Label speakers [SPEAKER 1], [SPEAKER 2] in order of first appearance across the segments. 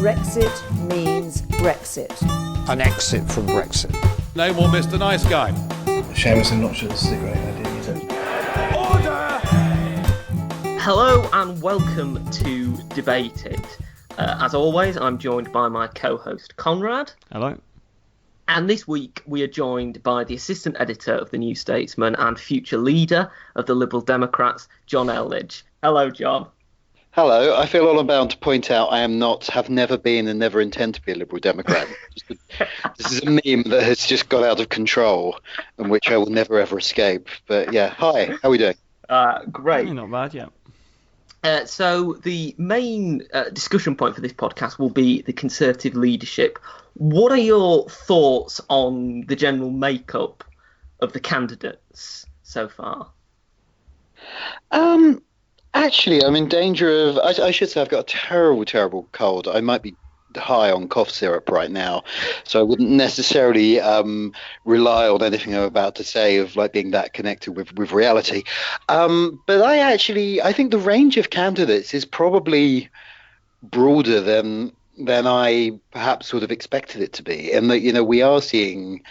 [SPEAKER 1] Brexit means Brexit.
[SPEAKER 2] An exit from Brexit.
[SPEAKER 3] No more Mr. Nice Guy.
[SPEAKER 4] Seamus, I'm not sure this is a great idea either.
[SPEAKER 3] Order!
[SPEAKER 5] Hello and welcome to Debate It. As always, I'm joined by my co-host Conrad.
[SPEAKER 6] Hello.
[SPEAKER 5] And this week we are joined by the assistant editor of the New Statesman and future leader of the Liberal Democrats, Jonn Elledge. Hello, John.
[SPEAKER 7] Hello. I feel all I'm bound to point out I have never been and never intend to be a Liberal Democrat. This is a meme that has just got out of control and which I will never ever escape. But yeah, hi. How are we doing?
[SPEAKER 5] Great.
[SPEAKER 6] Not bad, yeah.
[SPEAKER 5] So the main discussion point for this podcast will be the Conservative leadership. What are your thoughts on the general makeup of the candidates so far?
[SPEAKER 7] Actually, I'm in danger of... I should say I've got a terrible, terrible cold. I might be high on cough syrup right now, so I wouldn't necessarily rely on anything I'm about to say of like being that connected with reality. But I think the range of candidates is probably broader than I perhaps would have expected it to be, and that we are seeing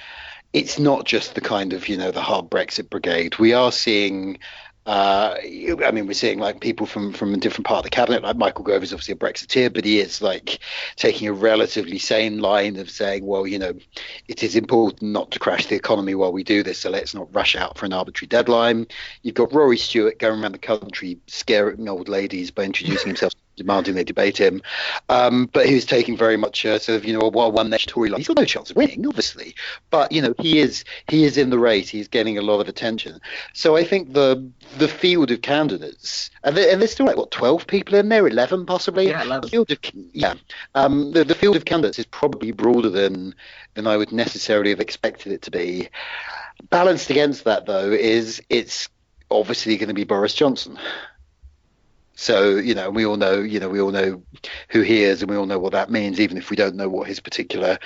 [SPEAKER 7] it's not just the kind of the hard Brexit brigade. We are seeing. We're seeing like people from a different part of the cabinet, like Michael Gove is obviously a Brexiteer, but he is like taking a relatively sane line of saying, well, it is important not to crash the economy while we do this, so let's not rush out for an arbitrary deadline. You've got Rory Stewart going around the country scaring old ladies by introducing himself, demanding they debate him, but he was taking very much a sort of a one nation Tory line. He's got no chance of winning, obviously, but he is in the race. He's getting a lot of attention. So I think the field of candidates, and there's still like 12 people in there, 11 possibly.
[SPEAKER 5] Yeah, 11.
[SPEAKER 7] The field of candidates is probably broader than I would necessarily have expected it to be. Balanced against that, though, is it's obviously going to be Boris Johnson. So, we all know who he is, and we all know what that means, even if we don't know what his particular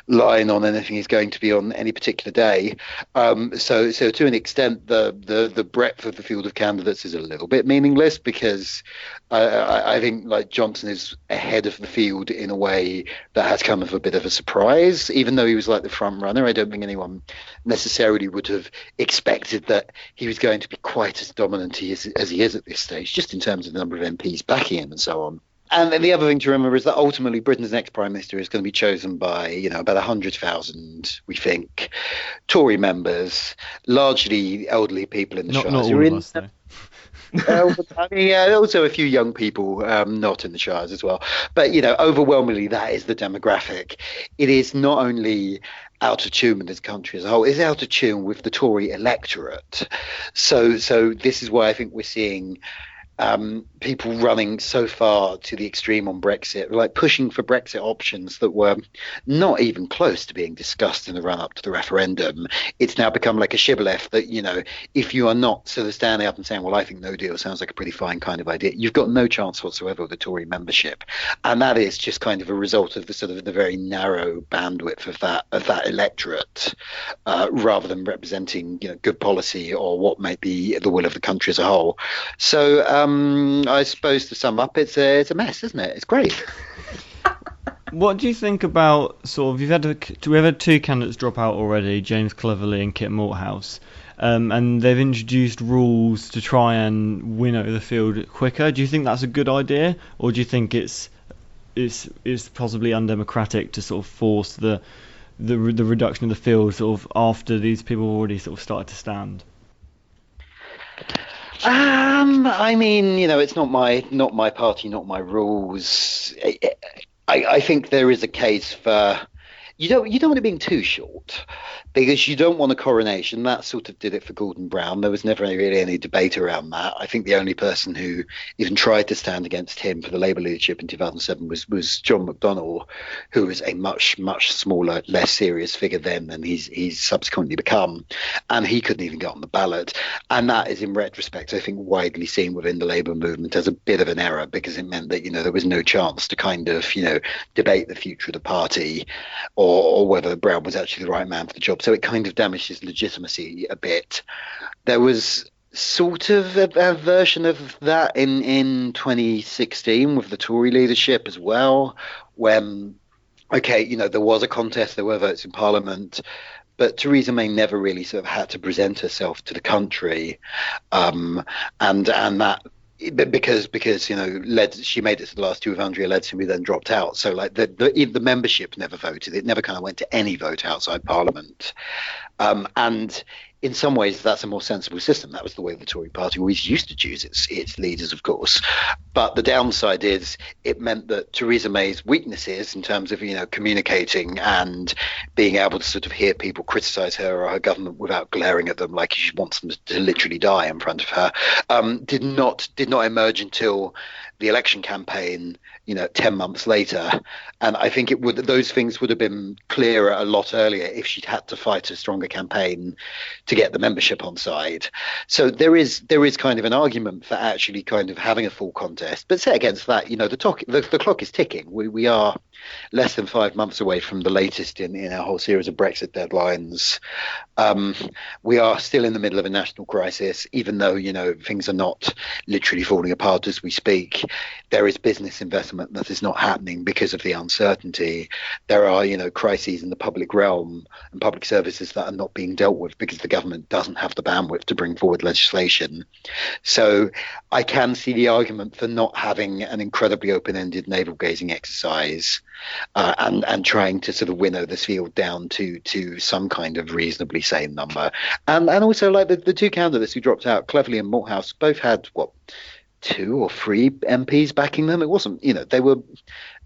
[SPEAKER 7] line on anything is going to be on any particular day. So to an extent, the breadth of the field of candidates is a little bit meaningless, because I think like Johnson is ahead of the field in a way that has come of a bit of a surprise. Even though he was like the front runner, I don't think anyone necessarily would have expected that he was going to be quite as dominant as he is at this stage, just in terms of the number of MPs backing him and so on. And then the other thing to remember is that ultimately Britain's next Prime Minister is going to be chosen by, about 100,000, we think, Tory members, largely elderly people in the Shires.
[SPEAKER 6] Not all of us, though.
[SPEAKER 7] Also a few young people not in the Shires as well. But, overwhelmingly that is the demographic. It is not only out of tune with this country as a whole, it's out of tune with the Tory electorate. So this is why I think we're seeing people running so far to the extreme on Brexit, like pushing for Brexit options that were not even close to being discussed in the run-up to the referendum. It's now become like a shibboleth that, if you are not sort of standing up and saying, well, I think no deal sounds like a pretty fine kind of idea, you've got no chance whatsoever with the Tory membership. And that is just kind of a result of the sort of the very narrow bandwidth of that electorate, rather than representing, good policy or what might be the will of the country as a whole. So, I suppose to sum up, it's a mess, isn't it? It's great.
[SPEAKER 6] What do you think about we've had two candidates drop out already, James Cleverly and Kit Malthouse, and they've introduced rules to try and win over the field quicker. Do you think that's a good idea, or do you think it's possibly undemocratic to sort of force the reduction of the field sort of after these people have already sort of started to stand?
[SPEAKER 7] It's not my party, not my rules. I think there is a case for you don't want it being too short, because you don't want a coronation. That sort of did it for Gordon Brown. There was never really any debate around that. I think the only person who even tried to stand against him for the Labour leadership in 2007 was John McDonnell, who was a much, much smaller, less serious figure then than he's subsequently become. And he couldn't even get on the ballot. And that is, in retrospect, I think widely seen within the Labour movement as a bit of an error, because it meant that, there was no chance to kind of, debate the future of the party or whether Brown was actually the right man for the job. So it kind of damaged his legitimacy a bit. There was sort of a version of that in 2016 with the Tory leadership as well, when, okay, there was a contest, there were votes in Parliament, but Theresa May never really sort of had to present herself to the country, and that. Because she made it to the last two with Andrea Leadsom, who then dropped out. So like the membership never voted. It never kind of went to any vote outside Parliament. And in some ways, that's a more sensible system. That was the way the Tory party always used to choose its leaders, of course. But the downside is it meant that Theresa May's weaknesses in terms of communicating and being able to sort of hear people criticise her or her government without glaring at them like she wants them to literally die in front of her, did not emerge until the election campaign, 10 months later. And I think those things would have been clearer a lot earlier if she'd had to fight a stronger campaign to get the membership on side. So there is kind of an argument for actually kind of having a full contest. But set against that, the clock is ticking. We are less than 5 months away from the latest in our whole series of Brexit deadlines. We are still in the middle of a national crisis, even though, things are not literally falling apart as we speak. There is business investment that is not happening because of the uncertainty. There are, crises in the public realm and public services that are not being dealt with because the government doesn't have the bandwidth to bring forward legislation. So I can see the argument for not having an incredibly open-ended navel-gazing exercise and trying to sort of winnow this field down to some kind of reasonably sane number. And also, like the two candidates who dropped out, Cleverly and Malthouse, both had, 2 or 3 MPs backing them. It wasn't, they were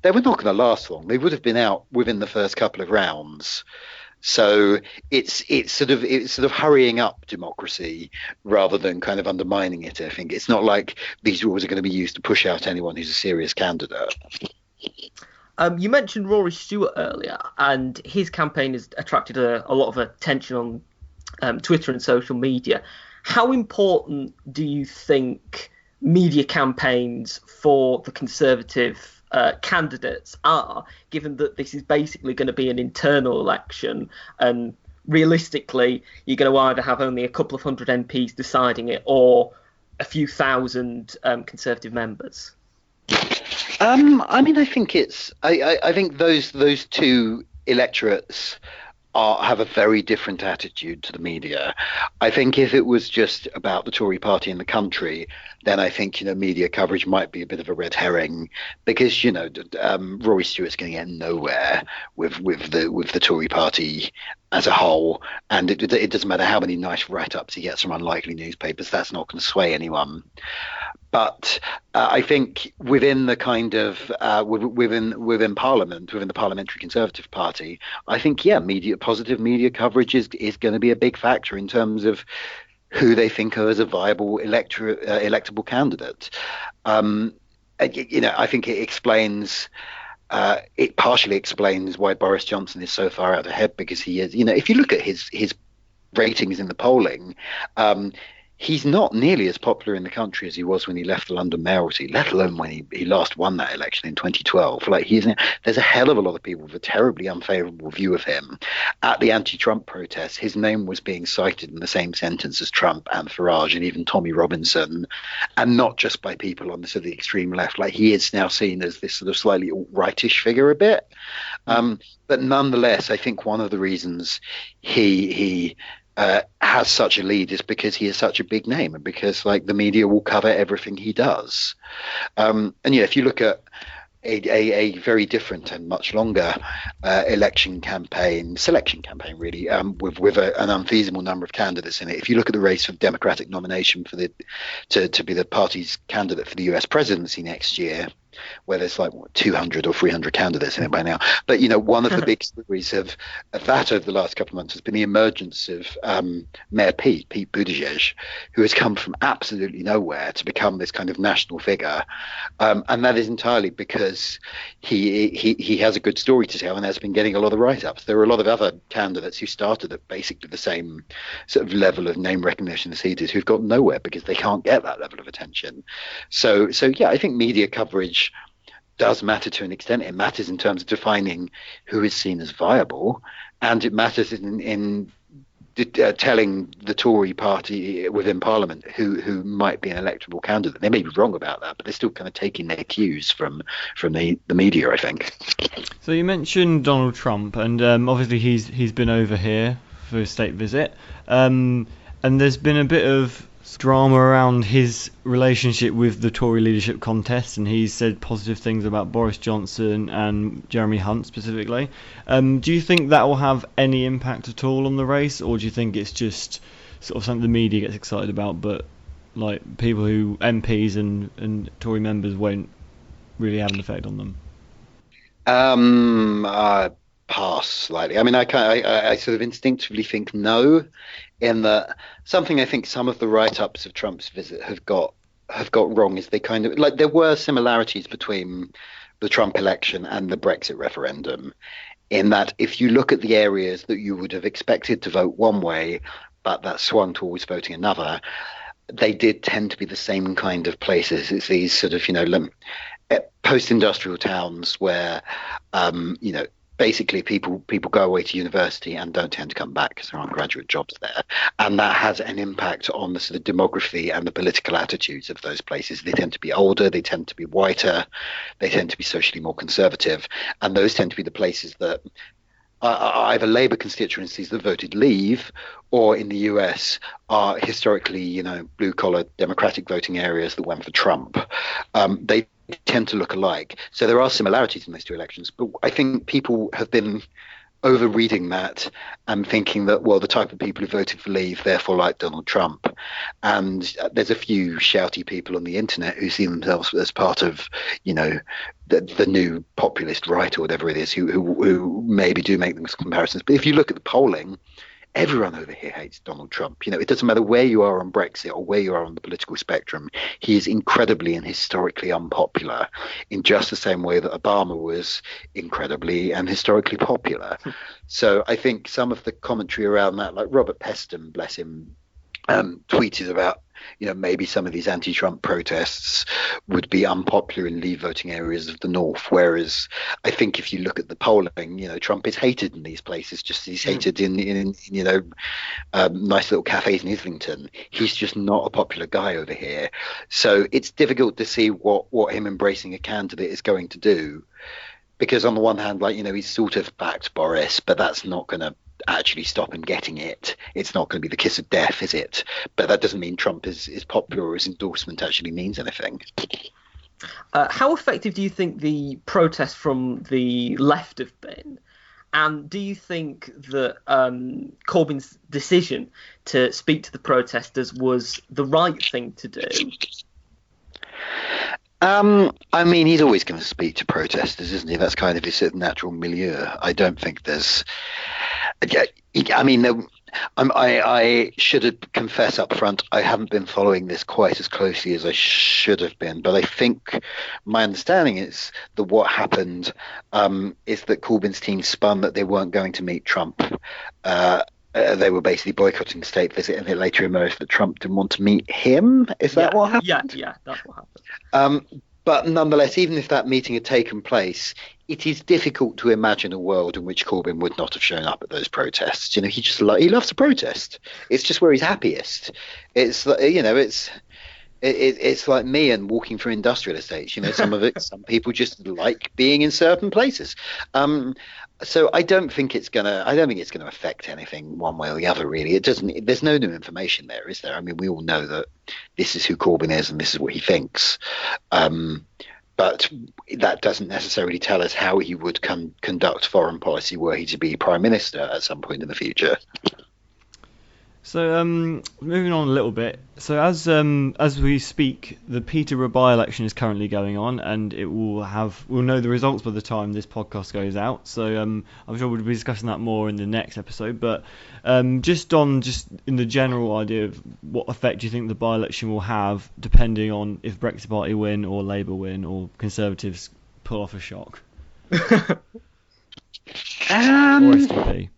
[SPEAKER 7] not going to last long. They would have been out within the first couple of rounds. So it's sort of hurrying up democracy rather than kind of undermining it. I think it's not like these rules are going to be used to push out anyone who's a serious candidate.
[SPEAKER 5] You mentioned Rory Stewart earlier, and his campaign has attracted a lot of attention on Twitter and social media. How important do you think media campaigns for the Conservative candidates are, given that this is basically going to be an internal election, and realistically you're going to either have only a couple of hundred MPs deciding it or a few thousand Conservative members?
[SPEAKER 7] I think I think those two electorates have a very different attitude to the media. I think if it was just about the Tory party in the country, then I think media coverage might be a bit of a red herring, because Rory Stewart's going to get nowhere with the Tory party as a whole, and it doesn't matter how many nice write-ups he gets from unlikely newspapers. That's not going to sway anyone. But I think within the kind of within Parliament, within the Parliamentary Conservative Party, I think positive media coverage is going to be a big factor in terms of who they think of as a viable electable candidate. I think it explains. It partially explains why Boris Johnson is so far out ahead, because he is. If you look at his ratings in the polling. He's not nearly as popular in the country as he was when he left the London mayoralty, let alone when he last won that election in 2012. There's a hell of a lot of people with a terribly unfavourable view of him. At the anti-Trump protests, his name was being cited in the same sentence as Trump and Farage and even Tommy Robinson, and not just by people on the sort of the extreme left. Like, he is now seen as this sort of slightly alt-rightish figure a bit. But nonetheless, I think one of the reasons he has such a lead is because he is such a big name, and because the media will cover everything he does. And if you look at a very different and much longer selection campaign really, with an unfeasible number of candidates in it. If you look at the race for the Democratic nomination for to be the party's candidate for the US presidency next year, where there's 200 or 300 candidates in it by now. But, one of the big stories of that over the last couple of months has been the emergence of Mayor Pete Buttigieg, who has come from absolutely nowhere to become this kind of national figure. And that is entirely because he has a good story to tell and has been getting a lot of write-ups. There are a lot of other candidates who started at basically the same sort of level of name recognition as he did, who've got nowhere because they can't get that level of attention. So yeah, I think media coverage does matter to an extent. It matters in terms of defining who is seen as viable, and it matters in telling the Tory party within Parliament who might be an electable candidate. They may be wrong about that, but they're still kind of taking their cues from the media, I think.
[SPEAKER 6] So you mentioned Donald Trump, and obviously he's been over here for a state visit, and there's been a bit of drama around his relationship with the Tory leadership contest, and he's said positive things about Boris Johnson and Jeremy Hunt specifically. Do you think that will have any impact at all on the race, or do you think it's just sort of something the media gets excited about, but like people who MPs and Tory members won't really have an effect on them?
[SPEAKER 7] Pass slightly. I mean, I sort of instinctively think no, in that something I think some of the write-ups of Trump's visit have got wrong is they kind of like there were similarities between the Trump election and the Brexit referendum, in that if you look at the areas that you would have expected to vote one way, but that swung towards voting another, they did tend to be the same kind of places. It's these sort of, post-industrial towns where, basically people go away to university and don't tend to come back because there aren't graduate jobs there. And that has an impact on the sort of demography and the political attitudes of those places. They tend to be older, they tend to be whiter, they tend to be socially more conservative. And those tend to be the places that either Labour constituencies that voted Leave, or in the US are historically, blue-collar Democratic voting areas that went for Trump. They tend to look alike. So there are similarities in those two elections, but I think people have been over-reading that and thinking that, well, the type of people who voted for Leave therefore like Donald Trump. And there's a few shouty people on the internet who see themselves as part of, the new populist right or whatever it is, who maybe do make those comparisons. But if you look at the polling, everyone over here hates Donald Trump. It doesn't matter where you are on Brexit or where you are on the political spectrum. He is incredibly and historically unpopular in just the same way that Obama was incredibly and historically popular. So I think some of the commentary around that, like Robert Peston, bless him, tweeted about, maybe some of these anti-Trump protests would be unpopular in Leave voting areas of the North. Whereas I think if you look at the polling, Trump is hated in these places, just as he's hated in nice little cafes in Islington. He's just not a popular guy over here. So it's difficult to see what him embracing a candidate is going to do. Because on the one hand, he's sort of backed Boris, but that's not going to actually stop him getting it. It's not going to be the kiss of death, is it? But that doesn't mean Trump is popular or his endorsement actually means anything.
[SPEAKER 5] How effective do you think the protests from the left have been? And do you think that Corbyn's decision to speak to the protesters was the right thing to do?
[SPEAKER 7] I mean, he's always going to speak to protesters, isn't he? That's kind of his natural milieu. I don't think there's... I mean, I should confess up front, I haven't been following this quite as closely as I should have been. But I think my understanding is that what happened is that Corbyn's team spun that they weren't going to meet Trump. They were basically boycotting the state visit, and it later emerged that Trump didn't want to meet him. Is that what happened?
[SPEAKER 5] Yeah, that's what happened.
[SPEAKER 7] But nonetheless, even if that meeting had taken place, it is difficult to imagine a world in which Corbyn would not have shown up at those protests. He loves to protest. It's just where he's happiest. It's it's like me and walking through industrial estates. Some people just like being in certain places. So I don't think it's gonna affect anything one way or the other, really. It doesn't. There's no new information there, is there? I mean, we all know that this is who Corbyn is and this is what he thinks. But that doesn't necessarily tell us how he would conduct foreign policy were he to be prime minister at some point in the future.
[SPEAKER 6] So moving on a little bit. So as we speak, the Peterborough by-election is currently going on, and we'll know the results by the time this podcast goes out. So I'm sure we'll be discussing that more in the next episode. But just in the general idea of what effect do you think the by-election will have, depending on if Brexit Party win or Labour win or Conservatives pull off a shock, or SDP.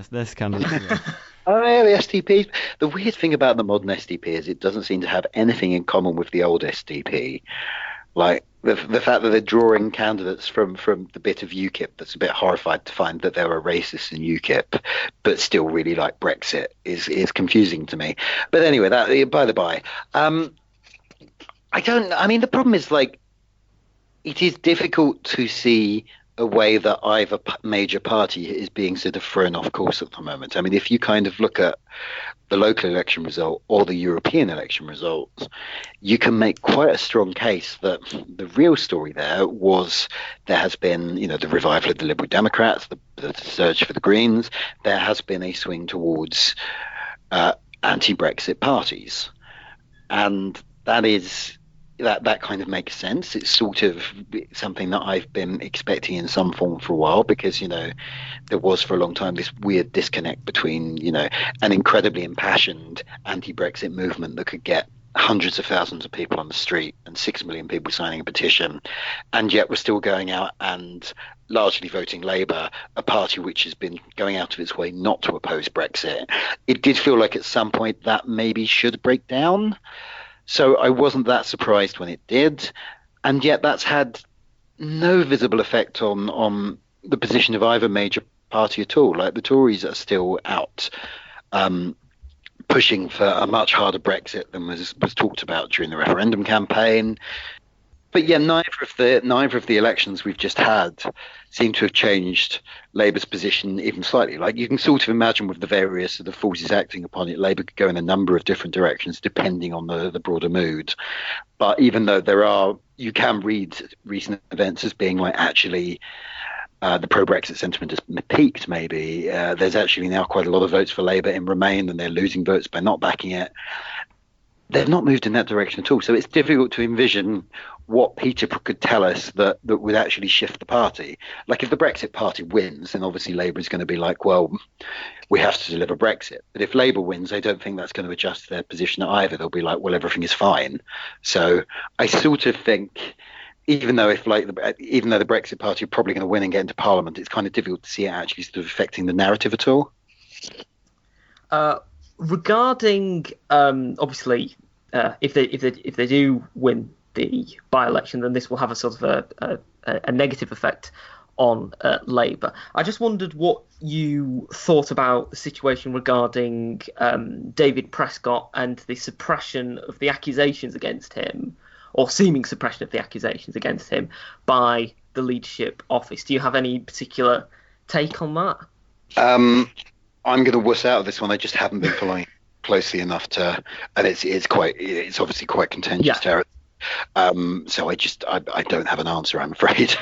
[SPEAKER 6] There's candidates.
[SPEAKER 7] Oh, yeah, the SDP. The weird thing about the modern SDP is it doesn't seem to have anything in common with the old SDP. Like the fact that they're drawing candidates from the bit of UKIP that's a bit horrified to find that there are racists in UKIP, but still really like Brexit is confusing to me. But anyway, that by the by. I mean, the problem is like it is difficult to see a way that either major party is being sort of thrown off course at the moment. I mean, if you kind of look at the local election result or the European election results, you can make quite a strong case that the real story there has been, the revival of the Liberal Democrats, the surge for the Greens. There has been a swing towards anti-Brexit parties. And that kind of makes sense. It's sort of something that I've been expecting in some form for a while because, there was for a long time this weird disconnect between, an incredibly impassioned anti-Brexit movement that could get hundreds of thousands of people on the street and 6 million people signing a petition, and yet we're still going out and largely voting Labour, a party which has been going out of its way not to oppose Brexit. It did feel like at some point that maybe should break down. So I wasn't that surprised when it did, and yet that's had no visible effect on the position of either major party at all. Like the Tories are still out pushing for a much harder Brexit than was talked about during the referendum campaign. But yeah, neither of the elections we've just had seem to have changed Labour's position even slightly. Like you can sort of imagine with the various sort of forces acting upon it, Labour could go in a number of different directions depending on the broader mood. But even though you can read recent events as being like actually the pro-Brexit sentiment has peaked maybe. There's actually now quite a lot of votes for Labour in Remain and they're losing votes by not backing it. They've not moved in that direction at all. So it's difficult to envision what Peter could tell us that would actually shift the party. Like if the Brexit party wins, then obviously Labour is going to be like, well, we have to deliver Brexit. But if Labour wins, I don't think that's going to adjust their position either. They'll be like, well, everything is fine. So I sort of think even though the Brexit party are probably going to win and get into Parliament, it's kind of difficult to see it actually sort of affecting the narrative at all.
[SPEAKER 5] Regarding obviously, if they do win the by-election, then this will have a sort of a negative effect on Labour. I just wondered what you thought about the situation regarding David Prescott and the suppression of the accusations against him, or seeming suppression of the accusations against him by the leadership office. Do you have any particular take on that? I'm
[SPEAKER 7] going to wuss out of this one. I just haven't been following closely enough to, and it's obviously quite contentious territory. So I don't have an answer, I'm afraid.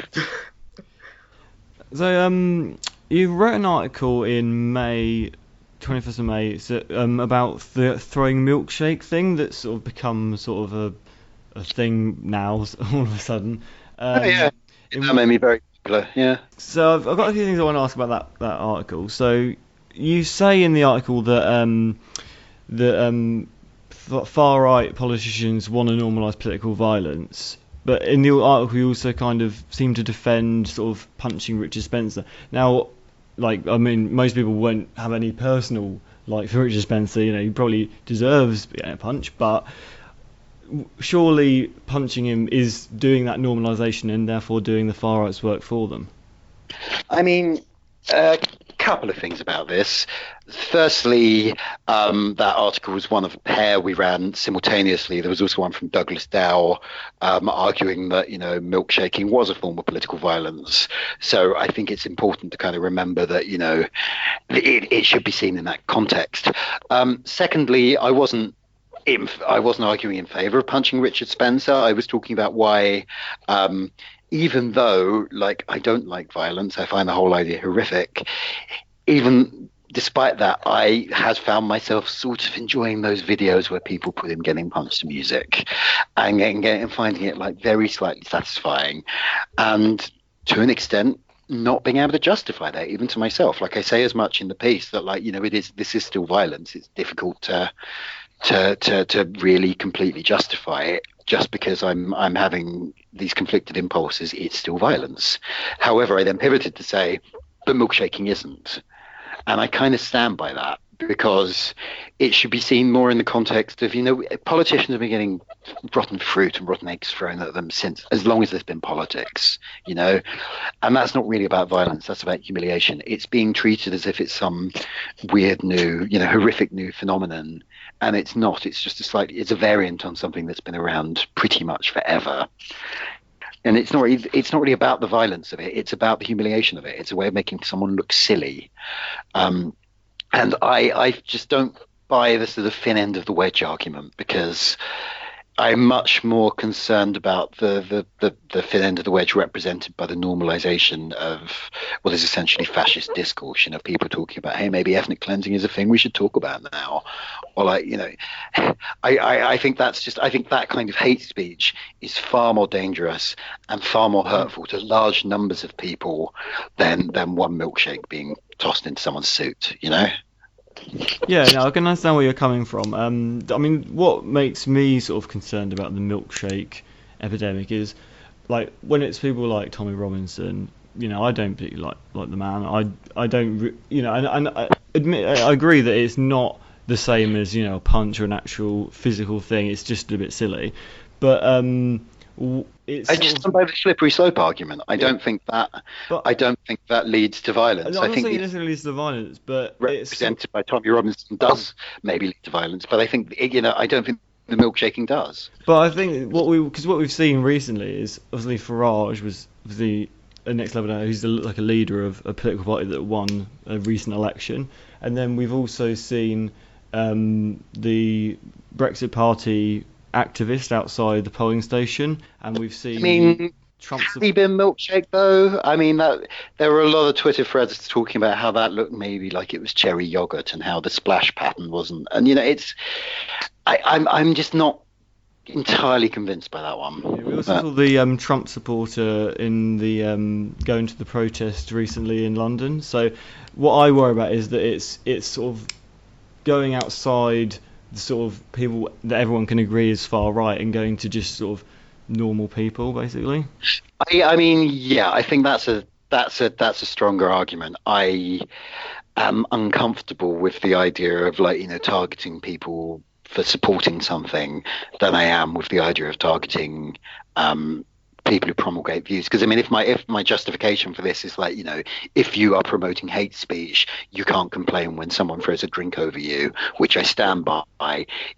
[SPEAKER 6] So you wrote an article in May, 21st of May, about the throwing milkshake thing that's sort of become sort of a thing now all of a sudden.
[SPEAKER 7] That made me very popular. Yeah.
[SPEAKER 6] So I've got a few things I want to ask about that article. So you say in the article that far right politicians want to normalise political violence, but in the article you also kind of seem to defend sort of punching Richard Spencer. Now, most people won't have any personal like for Richard Spencer. He probably deserves getting a punch, but surely punching him is doing that normalisation and therefore doing the far right's work for them.
[SPEAKER 7] I mean, a couple of things about this. Firstly, that article was one of a pair we ran simultaneously. There was also one from Douglas Dow arguing that, milkshaking was a form of political violence. So I think it's important to kind of remember that, it should be seen in that context. Secondly, I wasn't arguing in favour of punching Richard Spencer. I was talking about why, even though, I don't like violence, I find the whole idea horrific, even despite that, I had found myself sort of enjoying those videos where people put him getting punched to music and finding it, very slightly satisfying. And to an extent, not being able to justify that, even to myself. Like I say as much in the piece that, this is still violence. It's difficult to really completely justify it. Just because I'm having these conflicted impulses, it's still violence. However, I then pivoted to say, but milkshaking isn't. And I kind of stand by that because it should be seen more in the context of, politicians have been getting rotten fruit and rotten eggs thrown at them since as long as there's been politics, and that's not really about violence. That's about humiliation. It's being treated as if it's some weird new, horrific new phenomenon, and it's not. It's just it's a variant on something that's been around pretty much forever. And it's not really about the violence of it. It's about the humiliation of it. It's a way of making someone look silly. And I just don't buy the sort of thin end of the wedge argument, because I'm much more concerned about the thin end of the wedge represented by the normalization of what is essentially fascist discourse. People talking about, hey, maybe ethnic cleansing is a thing we should talk about now, or I think that kind of hate speech is far more dangerous and far more hurtful to large numbers of people than one milkshake being tossed into someone's suit.
[SPEAKER 6] Yeah, no, I can understand where you're coming from. I mean, what makes me sort of concerned about the milkshake epidemic is, like, when it's people like Tommy Robinson. I don't particularly like the man. I don't, and I admit, I agree that it's not the same as a punch or an actual physical thing. It's just a bit silly, but it's.
[SPEAKER 7] I just stand by the slippery slope argument. I don't think that leads to violence.
[SPEAKER 6] I'm
[SPEAKER 7] I
[SPEAKER 6] not
[SPEAKER 7] think
[SPEAKER 6] saying it necessarily leads to violence, but
[SPEAKER 7] represented by Tommy Robinson does maybe lead to violence. But I think I don't think the milkshaking does.
[SPEAKER 6] But I think what we've seen recently is, obviously, Farage was the next level down. He's like a leader of a political party that won a recent election, and then we've also seen the Brexit Party activist outside the polling station, and we've seen Trump's.
[SPEAKER 7] Has he been milkshake though? I mean, there were a lot of Twitter threads talking about how that looked maybe like it was cherry yogurt, and how the splash pattern wasn't. And I'm just not entirely convinced by that one.
[SPEAKER 6] Yeah, we also saw the Trump supporter in the going to the protest recently in London. So what I worry about is that it's sort of going outside the sort of people that everyone can agree is far right and going to just sort of normal people, basically.
[SPEAKER 7] I mean, yeah, I think that's a stronger argument. I am uncomfortable with the idea of targeting people for supporting something than I am with the idea of targeting people who promulgate views. Because I mean, if my justification for this is if you are promoting hate speech, you can't complain when someone throws a drink over you, which I stand by.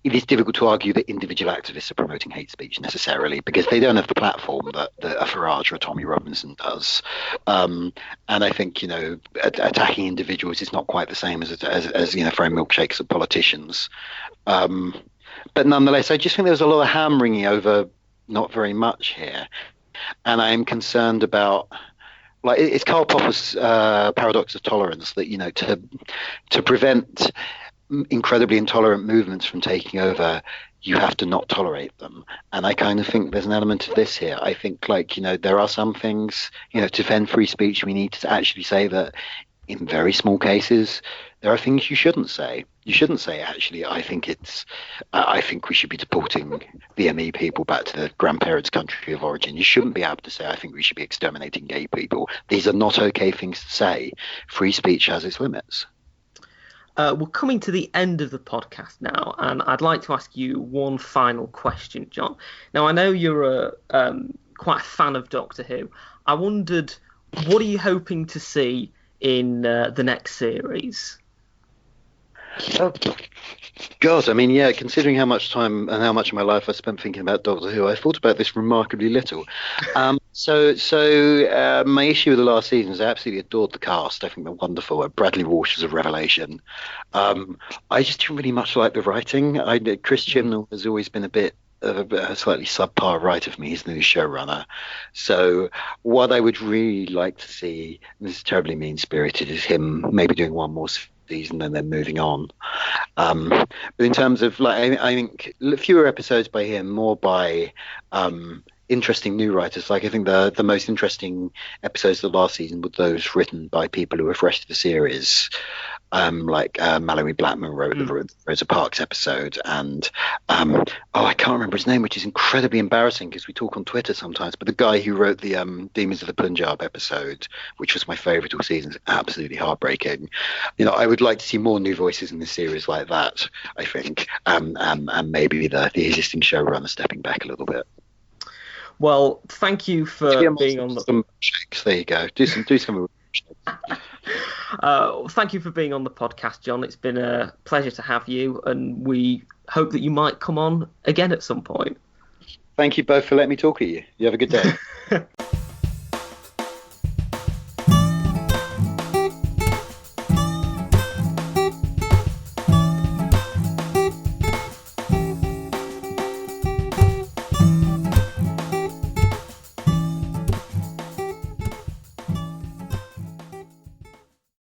[SPEAKER 7] It is difficult to argue that individual activists are promoting hate speech necessarily, because they don't have the platform that a Farage or a Tommy Robinson does. And I think attacking individuals is not quite the same as throwing milkshakes at politicians. But nonetheless, I just think there was a lot of hand wringing over not very much here. And I'm concerned about, it's Karl Popper's paradox of tolerance, that, to prevent incredibly intolerant movements from taking over, you have to not tolerate them. And I kind of think there's an element of this here. I think, there are some things, to defend free speech, we need to actually say that in very small cases, there are things you shouldn't say. You shouldn't say, actually, I think we should be deporting the ME people back to their grandparents' country of origin. You shouldn't be able to say, I think we should be exterminating gay people. These are not okay things to say. Free speech has its limits.
[SPEAKER 5] We're coming to the end of the podcast now, and I'd like to ask you one final question, John. Now, I know you're quite a fan of Doctor Who. I wondered, what are you hoping to see in the next series?
[SPEAKER 7] Oh, God, I mean, yeah, considering how much time and how much of my life I spent thinking about Doctor Who, I thought about this remarkably little. So my issue with the last season is I absolutely adored the cast. I think they're wonderful. Bradley Walsh is a revelation. I just didn't really much like the writing. Chris Chibnall has always been a bit of a slightly subpar writer for me. He's the new showrunner. So what I would really like to see, and this is terribly mean-spirited, is him maybe doing one more season and then moving on. But in terms of I think fewer episodes by him, more by interesting new writers. Like I think the most interesting episodes of the last season were those written by people who were fresh to the series. Mallory Blackman wrote the Rosa Parks episode, and I can't remember his name, which is incredibly embarrassing because we talk on Twitter sometimes. But the guy who wrote the Demons of the Punjab episode, which was my favourite all season, is absolutely heartbreaking. You know, I would like to see more new voices in this series like that. I think, and maybe the existing showrunner stepping back a little bit.
[SPEAKER 5] Well, thank you for being on the.
[SPEAKER 7] Some milkshakes. There you go. Do some milkshakes.
[SPEAKER 5] Thank you for being on the podcast, Jonn. It's been a pleasure to have you, and we hope that you might come on again at some point.
[SPEAKER 7] Thank you both for letting me talk at you. You have a good day.